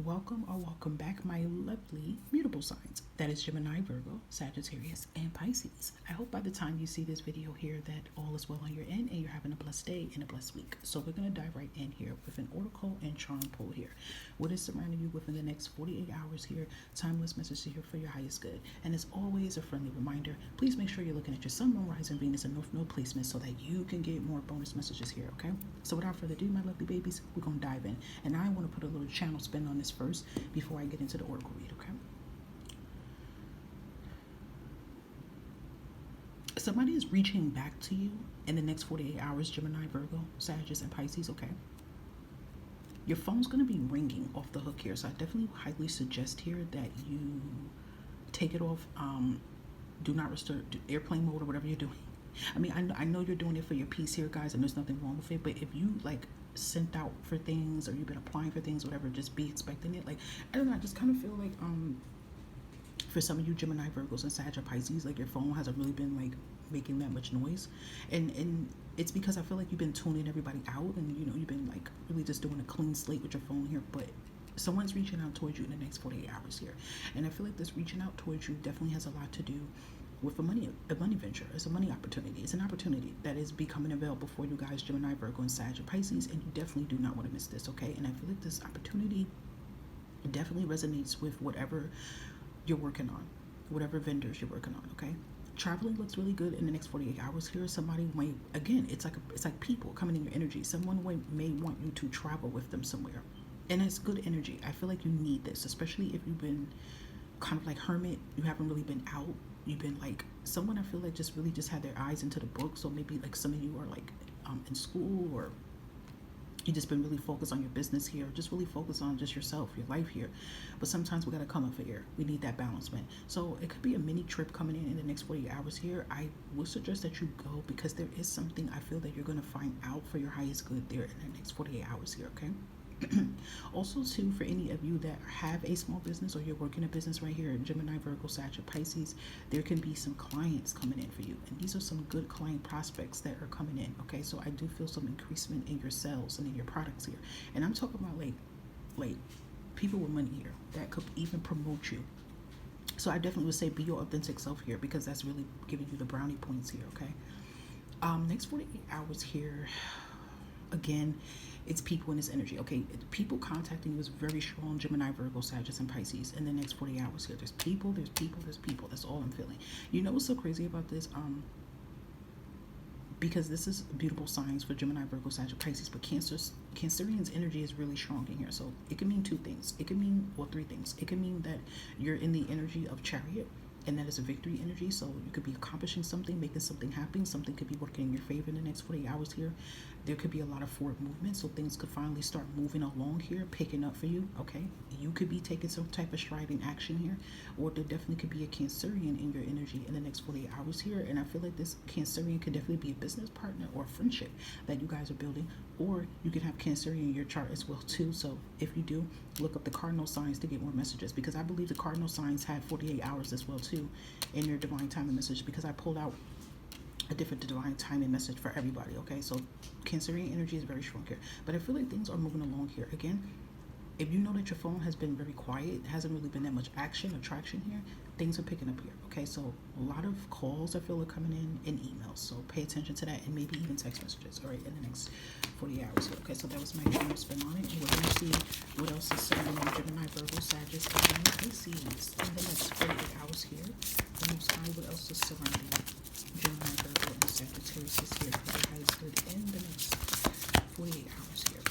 Welcome back, my lovely mutable signs. That is Gemini, Virgo, Sagittarius, and Pisces. I hope by the time you see this video here that all is well on your end and you're having a blessed day and a blessed week. So we're going to dive right in here with an oracle and charm pull here. What is surrounding you within the next 48 hours here? Timeless message here for your highest good. And as always, a friendly reminder, please make sure you're looking at your Sun, Moon, Rising, Venus, and North Node placement so that you can get more bonus messages here, okay? So without further ado, my lovely babies, we're going to dive in. And I want to put a little channel spin on this first before I get into the oracle read, okay? Somebody is reaching back to you in the next 48 hours, Gemini, Virgo, Sagittarius, and Pisces, okay? Your phone's going to be ringing off the hook here, so I definitely highly suggest here that you take it off. Do not restore airplane mode or whatever you're doing. I mean, I know you're doing it for your peace here, guys, and there's nothing wrong with it, but if you, like, sent out for things or you've been applying for things, whatever, just be expecting it. Like, I don't know, I just kind of feel like for some of you Gemini, Virgos, and Sag or Pisces, like your phone hasn't really been like making that much noise, and it's because I feel like you've been tuning everybody out, and you know, you've been like really just doing a clean slate with your phone here. But someone's reaching out towards you in the next 48 hours here, and I feel like this reaching out towards you definitely has a lot to do with a money venture. It's a money opportunity. It's an opportunity that is becoming available for you guys, Gemini, Virgo, and Sag or Pisces, and you definitely do not want to miss this, okay? And I feel like this opportunity definitely resonates with whatever you're working on, whatever vendors you're working on, okay? Traveling looks really good in the next 48 hours here. Somebody might, again, it's like people coming in your energy. Someone may want you to travel with them somewhere, and it's good energy. I feel like you need this, especially if you've been kind of like hermit, you haven't really been out, you've been like someone I feel like just really just had their eyes into the book. So maybe like some of you are like in school, or you just been really focused on your business here, just really focused on just yourself, your life here. But sometimes we got to come up for air. We need that balancement. So it could be a mini trip coming in the next 48 hours here. I would suggest that you go, because there is something I feel that you're going to find out for your highest good there in the next 48 hours here, okay? Also, too, for any of you that have a small business or you're working a business right here, Gemini, Virgo, Sag, Pisces, there can be some clients coming in for you, and these are some good client prospects that are coming in, okay? So I do feel some increasement in your sales and in your products here, and I'm talking about like people with money here that could even promote you. So I definitely would say be your authentic self here, because that's really giving you the brownie points here, okay? Next 48 hours here, again, it's people in this energy, okay? People contacting you is very strong, Gemini, Virgo, Sagittarius, and Pisces in the next 40 hours here. There's people. That's all I'm feeling. You know what's so crazy about this? Because this is beautiful signs for Gemini, Virgo, Sagittarius, Pisces, but Cancerian's energy is really strong in here. So it can mean two things. It can mean, well, three things. It can mean that you're in the energy of Chariot, and that is a victory energy. So you could be accomplishing something, making something happen. Something could be working in your favor in the next 48 hours here. There could be a lot of forward movement, so things could finally start moving along here, picking up for you, okay? You could be taking some type of striving action here, or there definitely could be a Cancerian in your energy in the next 48 hours here. And I feel like this Cancerian could definitely be a business partner or a friendship that you guys are building, or you can have Cancerian in your chart as well too. So if you do, look up the cardinal signs to get more messages, because I believe the cardinal signs had 48 hours as well too in your divine timing message, because I pulled out a different divine timing message for everybody, okay? So Cancerian energy is very strong here, but I feel like things are moving along here. Again, if you know that your phone has been very quiet, hasn't really been that much action or traction here, things are picking up here, okay? So a lot of calls I feel are coming in and emails, so pay attention to that, and maybe even text messages, all right, in the next 40 hours here, okay? So that was my general spin on it, and we're going to see what else is surrounding Gemini, Virgo, Sagittarius, and Pisces in the next 48 hours here. The Most High, what else is surrounding Gemini, Virgo, and Sagittarius is here for the highest good in the next 48 hours here.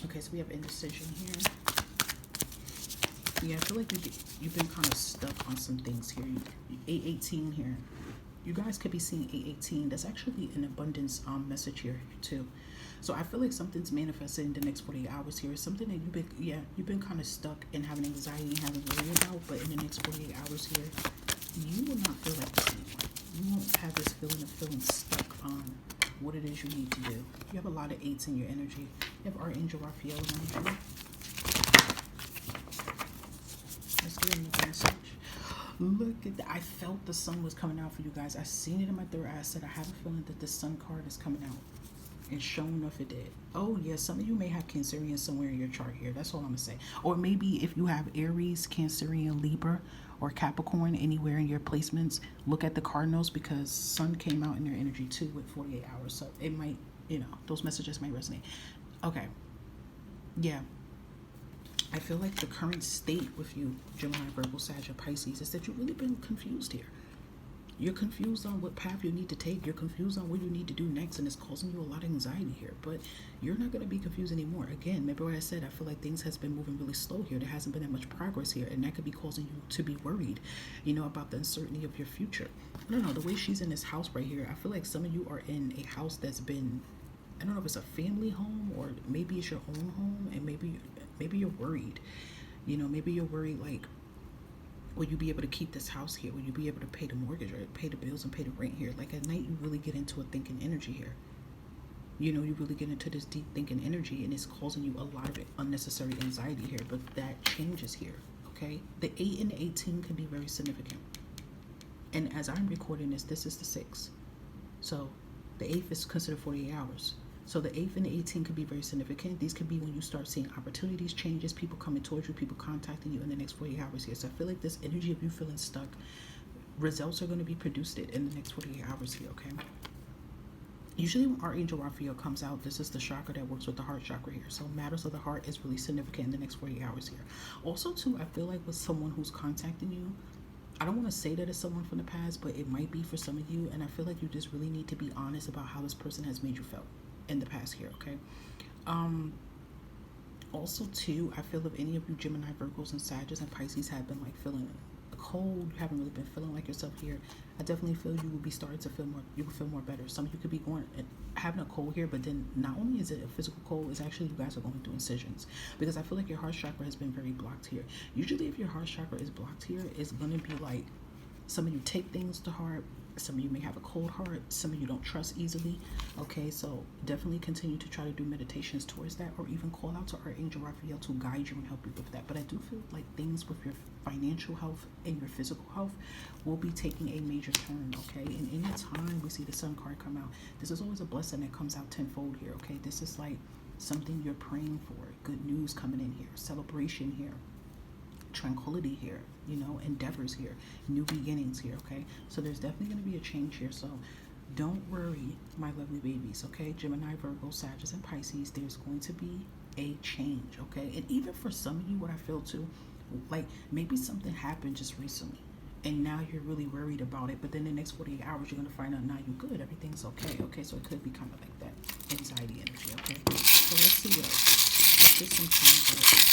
Okay, so we have indecision here. Yeah, I feel like you've been kind of stuck on some things here. 818 here. You guys could be seeing 818. That's actually an abundance message here too. So I feel like something's manifesting in the next 48 hours here. Something that you've been kind of stuck and having anxiety and having worry about, but in the next 48 hours here, you will not feel like this anymore. You won't have this feeling of feeling stuck on what it is you need to do. You have a lot of eights in your energy. You have Archangel Raphael in energy. Let's get another message. Look at that. I felt the sun was coming out for you guys. I seen it in my third eye. I said I have a feeling that the sun card is coming out. And sure enough, it did. Oh, yeah, some of you may have Cancerian somewhere in your chart here. That's all I'm going to say. Or maybe if you have Aries, Cancerian, Libra, or Capricorn anywhere in your placements, look at the cardinals because Sun came out in their energy too with 48 hours. So it might, those messages might resonate. Okay. Yeah. I feel like the current state with you, Gemini, Virgo, Sag, Pisces, is that you've really been confused here. You're confused on what path you need to take. You're confused on what you need to do next, and it's causing you a lot of anxiety here. But you're not going to be confused anymore. Again, remember what I said, I feel like things has been moving really slow here. There hasn't been that much progress here, and that could be causing you to be worried, about the uncertainty of your future. I don't know, the way she's in this house right here, I feel like some of you are in a house that's been, I don't know if it's a family home or maybe it's your own home, and maybe you're worried. Maybe you're worried, like, will you be able to keep this house here? Will you be able to pay the mortgage or pay the bills and pay the rent here? Like at night, you really get into a thinking energy here. You really get into this deep thinking energy, and it's causing you a lot of unnecessary anxiety here. But that changes here, okay? The 8 and the 18 can be very significant. And as I'm recording this is the 6. So the 8th is considered 48 hours. So the 8th and the 18th could be very significant. These could be when you start seeing opportunities, changes, people coming towards you, people contacting you in the next 48 hours here. So I feel like this energy of you feeling stuck, results are going to be produced in the next 48 hours here, okay? Usually when Archangel Raphael comes out, this is the chakra that works with the heart chakra here. So matters of the heart is really significant in the next 48 hours here. Also, too, I feel like with someone who's contacting you, I don't want to say that it's someone from the past, but it might be for some of you. And I feel like you just really need to be honest about how this person has made you feel in the past here, okay? Also too, I feel if any of you Gemini, Virgos, and Sagittarius and Pisces have been like feeling cold, you haven't really been feeling like yourself here, I definitely feel you will be starting to feel more, you will feel more better. Some of you could be going and having a cold here, but then not only is it a physical cold, it's actually you guys are going through incisions, because I feel like your heart chakra has been very blocked here. Usually if your heart chakra is blocked here, it's going to be like some of you take things to heart. Some of you may have a cold heart. Some of you don't trust easily. Okay, so definitely continue to try to do meditations towards that, or even call out to Archangel Raphael to guide you and help you with that. But I do feel like things with your financial health and your physical health will be taking a major turn, okay? And any time we see the Sun card come out, this is always a blessing that comes out tenfold here, okay? This is like something you're praying for. Good news coming in here. Celebration here. Tranquility here, endeavors here, new beginnings here, okay? So there's definitely going to be a change here. So don't worry, my lovely babies, okay? Gemini, Virgo, Sagittarius, and Pisces, there's going to be a change, okay? And even for some of you, what I feel too, like maybe something happened just recently and now you're really worried about it, but then the next 48 hours you're going to find out now you're good, everything's okay? So it could be kind of like that anxiety energy, okay? So let's see what else. Let's get some change.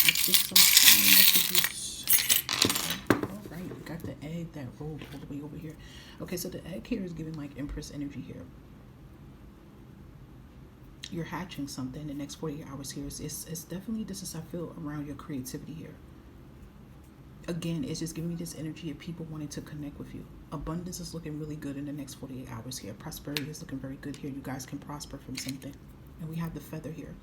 Let's get some messages. Okay. All right, we got the egg that rolled all the way over here. Okay, so the egg here is giving like Empress energy here. You're hatching something in the next 48 hours here. It's definitely, this is, I feel, around your creativity here. Again, it's just giving me this energy of people wanting to connect with you. Abundance is looking really good in the next 48 hours here. Prosperity is looking very good here. You guys can prosper from something. And we have the feather here.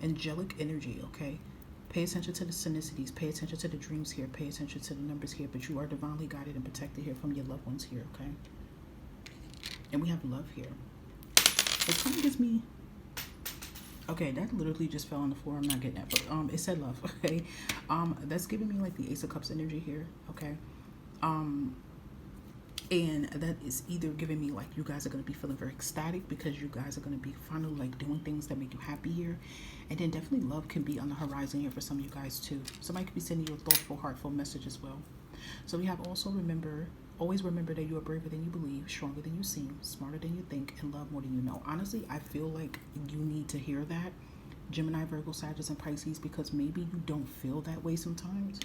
Angelic energy, okay? Pay attention to the synchronicities. Pay attention to the dreams here. Pay attention to the numbers here. But you are divinely guided and protected here from your loved ones here, okay? And we have love here. It kind of gives me... Okay, that literally just fell on the floor. I'm not getting that. But it said love, okay? That's giving me like the Ace of Cups energy here, okay? And that is either giving me like you guys are going to be feeling very ecstatic because you guys are going to be finally like doing things that make you happy here. And then definitely love can be on the horizon here for some of you guys too. Somebody could be sending you a thoughtful, heartful message as well. So we have also always remember that you are braver than you believe, stronger than you seem, smarter than you think, and love more than you know. Honestly, I feel like you need to hear that, Gemini, Virgo, Sagittarius, and Pisces, because maybe you don't feel that way sometimes.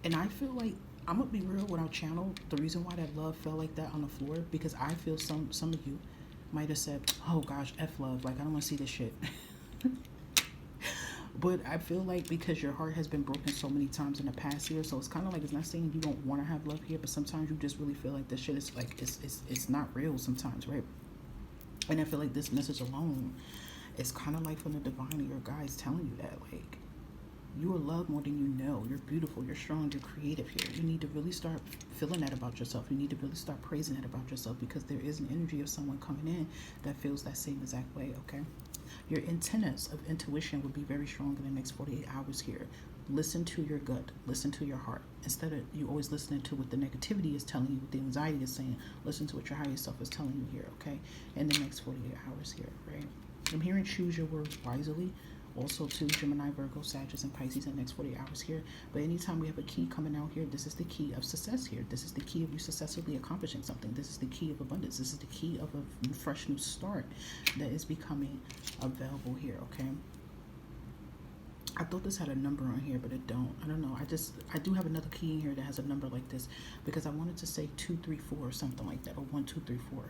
And I feel like, I'm gonna be real with our channel, the reason why that love fell like that on the floor, because I feel some of you might have said, oh gosh, F love, like I don't want to see this shit. But I feel like because your heart has been broken so many times in the past here, so it's kind of like, it's not saying you don't want to have love here, but sometimes you just really feel like this shit is like, it's not real sometimes, right? And I feel like this message alone is kind of like from the divine or your guides telling you that, like, You are loved more than you know. You're beautiful. You're strong. You're creative here. You need to really start feeling that about yourself. You need to really start praising that about yourself, because there is an energy of someone coming in that feels that same exact way, okay? Your antennas of intuition will be very strong in the next 48 hours here. Listen to your gut. Listen to your heart. Instead of you always listening to what the negativity is telling you, what the anxiety is saying, listen to what your higher self is telling you here, okay? In the next 48 hours here, right? I'm hearing choose your words wisely. Also to Gemini, Virgo, Sagittarius, and Pisces in the next 48 hours here. But anytime we have a key coming out here, this is the key of success here. This is the key of you successfully accomplishing something. This is the key of abundance. This is the key of a fresh new start that is becoming available here, okay? I thought this had a number on here, but it don't. I don't know. I do have another key in here that has a number like this, because I wanted to say 2, 3, 4 or something like that, or 1, 2, 3, 4.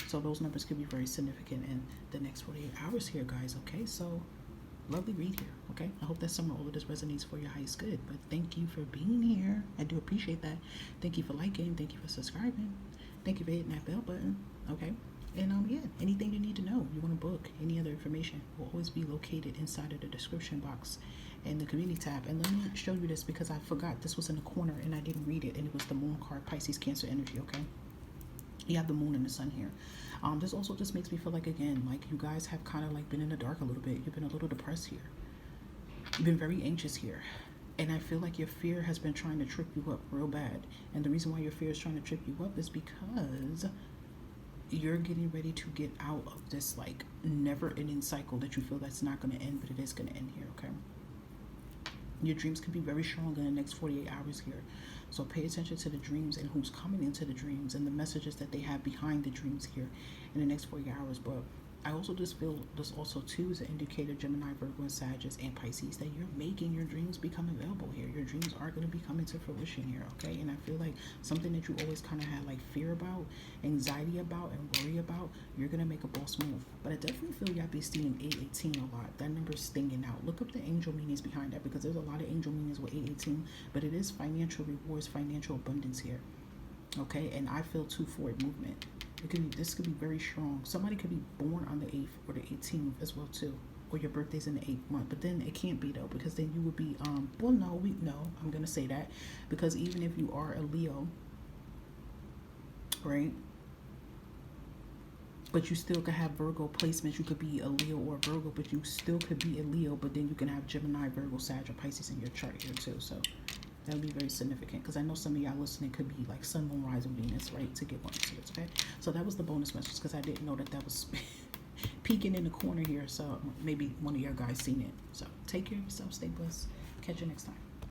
So those numbers could be very significant in the next 48 hours here, guys, okay? So lovely read here, okay? I hope that some or all of this resonates for your highest good. But thank you for being here. I do appreciate that. Thank you for liking. Thank you for subscribing. Thank you for hitting that bell button, okay? And yeah, anything you need to know, you want to book, any other information will always be located inside of the description box and the community tab. And let me show you this, because I forgot this was in the corner and I didn't read it, and it was the moon card, Pisces, Cancer energy, okay? You have the moon and the sun here. This also just makes me feel like, again, like you guys have kind of like been in the dark a little bit. You've been a little depressed here. You've been very anxious here. And I feel like your fear has been trying to trip you up real bad. And the reason why your fear is trying to trip you up is because you're getting ready to get out of this like never-ending cycle that you feel that's not going to end, but it is going to end here, okay? Your dreams can be very strong in the next 48 hours here. So pay attention to the dreams and who's coming into the dreams and the messages that they have behind the dreams here in the next 48 hours. But I also just feel this also too is an indicator, Gemini, Virgo, and Sagittarius, and Pisces, that you're making your dreams become available here. Your dreams are going to be coming to fruition here, okay? And I feel like something that you always kind of had like fear about, anxiety about, and worry about, you're going to make a boss move. But I definitely feel y'all be seeing 818 a lot. That number's stinging out. Look up the angel meanings behind that, because there's a lot of angel meanings with 818, but it is financial rewards, financial abundance here, okay? And I feel too forward movement. This could be very strong. Somebody could be born on the 8th or the 18th as well too, or your birthday's in the 8th month. But then it can't be though, because then you would be well, no, I'm gonna say that, because even if you are a Leo, right, but you still could have Virgo placements. You could be a Leo or a Virgo, but you still could be a Leo, but then you can have Gemini, Virgo, Sag, or Pisces in your chart here too. So that would be very significant, because I know some of y'all listening could be like Sun, Moon, Rising, Venus, right, to get one of these, okay? So that was the bonus message, because I didn't know that was peeking in the corner here. So maybe one of your guys seen it. So take care of yourself. Stay blessed. Catch you next time.